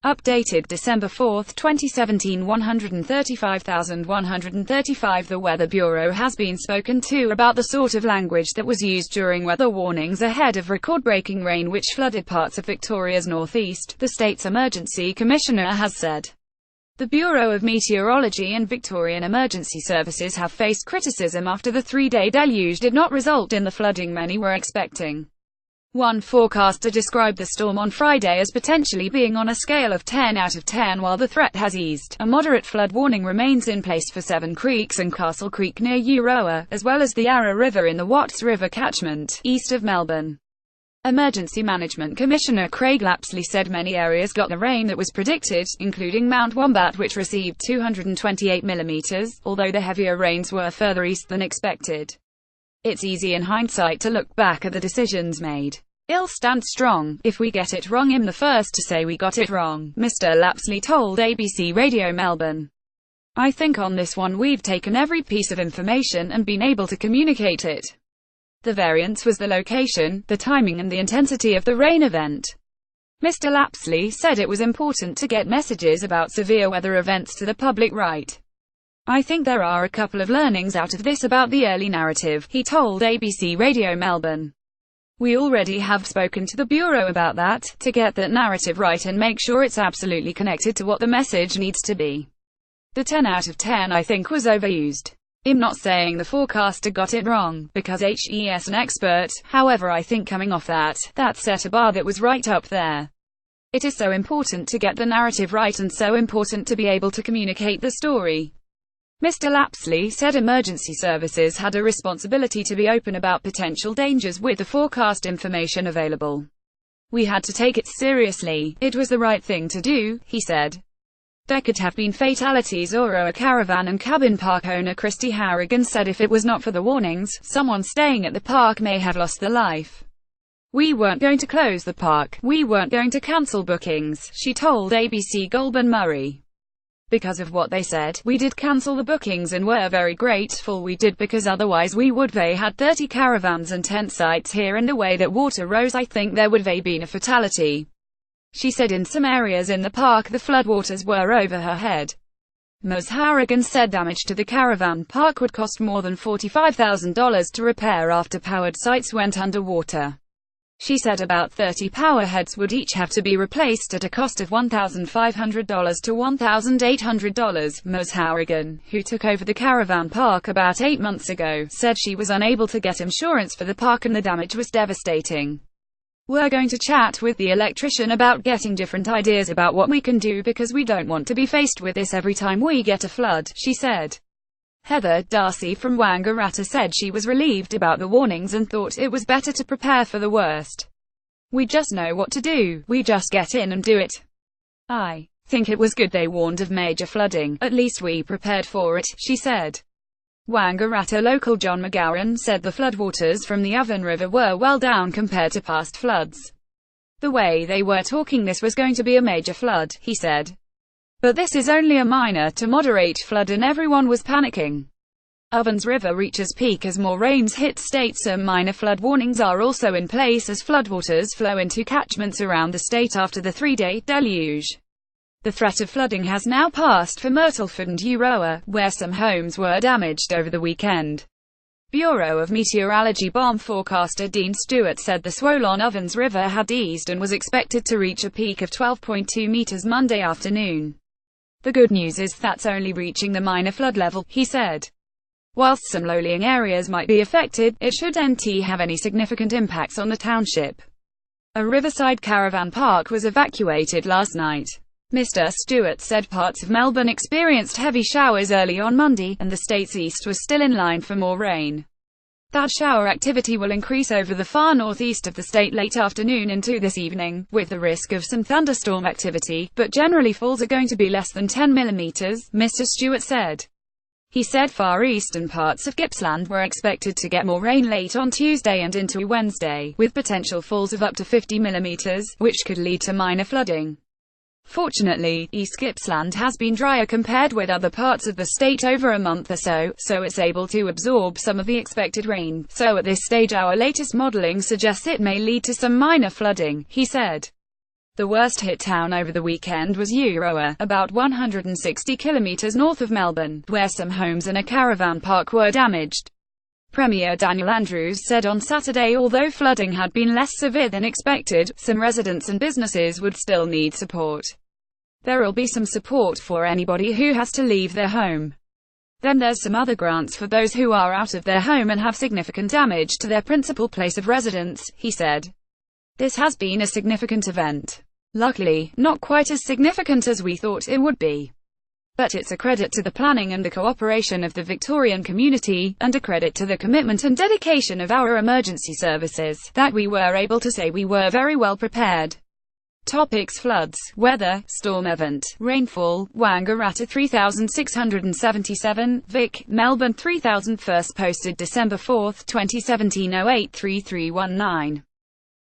Updated December 4, 2017 135,135. The Weather Bureau has been spoken to about the sort of language that was used during weather warnings ahead of record-breaking rain which flooded parts of Victoria's northeast, the state's emergency commissioner has said. The Bureau of Meteorology and Victorian Emergency Services have faced criticism after the three-day deluge did not result in the flooding many were expecting. One forecaster described the storm on Friday as potentially being on a scale of 10 out of 10. While the threat has eased, a moderate flood warning remains in place for Seven Creeks and Castle Creek near Euroa, as well as the Yarra River in the Watts River catchment, east of Melbourne. Emergency Management Commissioner Craig Lapsley said many areas got the rain that was predicted, including Mount Wombat which received 228 millimeters, although the heavier rains were further east than expected. It's easy in hindsight to look back at the decisions made. I'll stand strong. If we get it wrong, I'm the first to say we got it wrong, Mr. Lapsley told ABC Radio Melbourne. I think on this one we've taken every piece of information and been able to communicate it. The variance was the location, the timing and the intensity of the rain event. Mr. Lapsley said it was important to get messages about severe weather events to the public right. I think there are a couple of learnings out of this about the early narrative, he told ABC Radio Melbourne. We already have spoken to the Bureau about that, to get that narrative right and make sure it's absolutely connected to what the message needs to be. The 10 out of 10 I think was overused. I'm not saying the forecaster got it wrong, because he's an expert, however I think coming off that set a bar that was right up there. It is so important to get the narrative right and so important to be able to communicate the story. Mr. Lapsley said emergency services had a responsibility to be open about potential dangers with the forecast information available. We had to take it seriously. It was the right thing to do, he said. There could have been fatalities. Oroa caravan and cabin park owner Christy Harrigan said if it was not for the warnings, someone staying at the park may have lost their life. We weren't going to close the park. We weren't going to cancel bookings, she told ABC Goulburn Murray. Because of what they said, we did cancel the bookings and we're very grateful we did because otherwise we would have had 30 caravans and tent sites here and the way that water rose I think there would have been a fatality. She said in some areas in the park the floodwaters were over her head. Ms. Harrigan said damage to the caravan park would cost more than $45,000 to repair after powered sites went underwater. She said about 30 power heads would each have to be replaced at a cost of $1,500 to $1,800. Ms. Harrigan, who took over the caravan park about 8 months ago, said she was unable to get insurance for the park and the damage was devastating. We're going to chat with the electrician about getting different ideas about what we can do because we don't want to be faced with this every time we get a flood, she said. Heather Darcy from Wangaratta said she was relieved about the warnings and thought it was better to prepare for the worst. We just know what to do, we just get in and do it. I think it was good they warned of major flooding, at least we prepared for it, she said. Wangaratta local John McGowan said the floodwaters from the Avon River were well down compared to past floods. The way they were talking this was going to be a major flood, he said. But this is only a minor to moderate flood and everyone was panicking. Ovens River reaches peak as more rains hit states. Some minor flood warnings are also in place as floodwaters flow into catchments around the state after the three-day deluge. The threat of flooding has now passed for Myrtleford and Euroa, where some homes were damaged over the weekend. Bureau of Meteorology bomb forecaster Dean Stewart said the swollen Ovens River had eased and was expected to reach a peak of 12.2 meters Monday afternoon. The good news is that's only reaching the minor flood level, he said. Whilst some low-lying areas might be affected, it shouldn't have any significant impacts on the township. A riverside caravan park was evacuated last night. Mr. Stewart said parts of Melbourne experienced heavy showers early on Monday, and the state's east was still in line for more rain. That shower activity will increase over the far northeast of the state late afternoon into this evening, with the risk of some thunderstorm activity, but generally falls are going to be less than 10 millimeters, Mr. Stewart said. He said far eastern parts of Gippsland were expected to get more rain late on Tuesday and into Wednesday, with potential falls of up to 50 millimeters, which could lead to minor flooding. Fortunately, East Gippsland has been drier compared with other parts of the state over a month or so, so it's able to absorb some of the expected rain. So at this stage our latest modelling suggests it may lead to some minor flooding, he said. The worst hit town over the weekend was Euroa, about 160 kilometers north of Melbourne, where some homes and a caravan park were damaged. Premier Daniel Andrews said on Saturday although flooding had been less severe than expected, some residents and businesses would still need support. There'll be some support for anybody who has to leave their home. Then there's some other grants for those who are out of their home and have significant damage to their principal place of residence, he said. This has been a significant event. Luckily, not quite as significant as we thought it would be. But it's a credit to the planning and the cooperation of the Victorian community, and a credit to the commitment and dedication of our emergency services, that we were able to say we were very well prepared. Topics: floods, weather, storm event, rainfall. Wangaratta 3677, Vic, Melbourne 3000. First posted December 4, 2017. 083319.